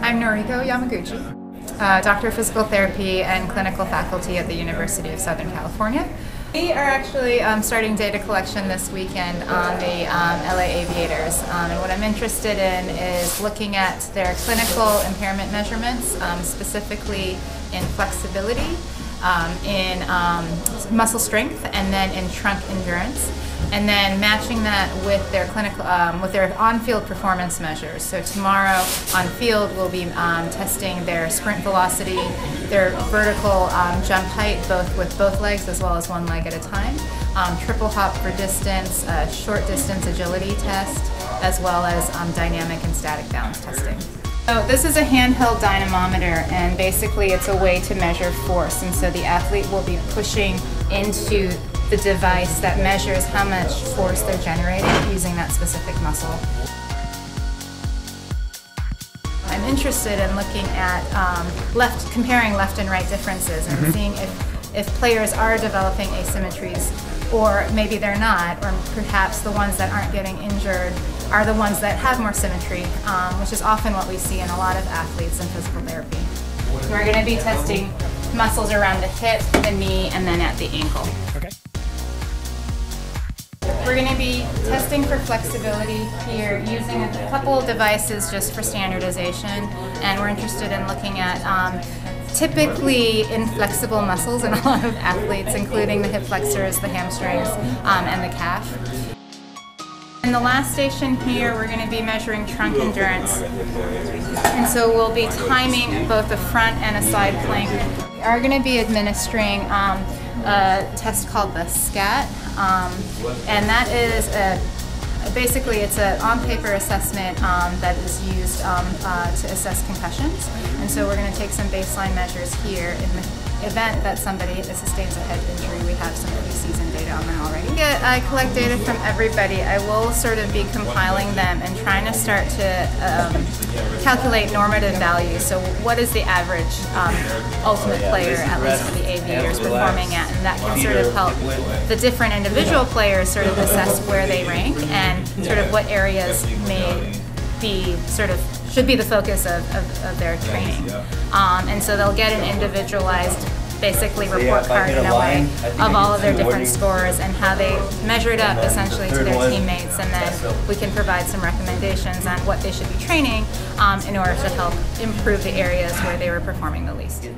I'm Noriko Yamaguchi, Doctor of Physical Therapy and Clinical Faculty at the University of Southern California. We are actually starting data collection this weekend on the LA Aviators, and what I'm interested in is looking at their clinical impairment measurements, specifically in flexibility, in muscle strength, and then in trunk endurance, and then matching that with their clinical, with their on-field performance measures. So tomorrow on field we'll be testing their sprint velocity, their vertical jump height, both with both legs as well as one leg at a time, triple hop for distance, short distance agility test, as well as dynamic and static balance testing. So this is a handheld dynamometer, and basically it's a way to measure force, and so the athlete will be pushing into the device that measures how much force they're generating using that specific muscle. I'm interested in looking at comparing left and right differences and seeing if players are developing asymmetries, or maybe they're not, or perhaps the ones that aren't getting injured are the ones that have more symmetry, which is often what we see in a lot of athletes in physical therapy. We're going to be testing muscles around the hip, the knee, and then at the ankle. Okay. We're going to be testing for flexibility here using a couple of devices just for standardization, and we're interested in looking at typically inflexible muscles in a lot of athletes, including the hip flexors, the hamstrings, and the calf. In the last station here, we're going to be measuring trunk endurance, and so we'll be timing both a front and a side plank. We are going to be administering a test called the SCAT, and that is basically it's an on-paper assessment that is used to assess concussions. And so we're going to take some baseline measures here. In the event that somebody sustains a head injury, we have some pre-season data on them already. I collect data from everybody. I will sort of be compiling them and trying to start to calculate normative values. So what is the average ultimate player, at least for the Aviators, performing at? And that can sort of help the different individual players sort of assess where they rank and sort of what areas may be should be the focus of their training. And so they'll get an individualized, basically, report card in a way of all of their different scores and how they measured up essentially to their teammates, and then we can provide some recommendations on what they should be training in order to help improve the areas where they were performing the least.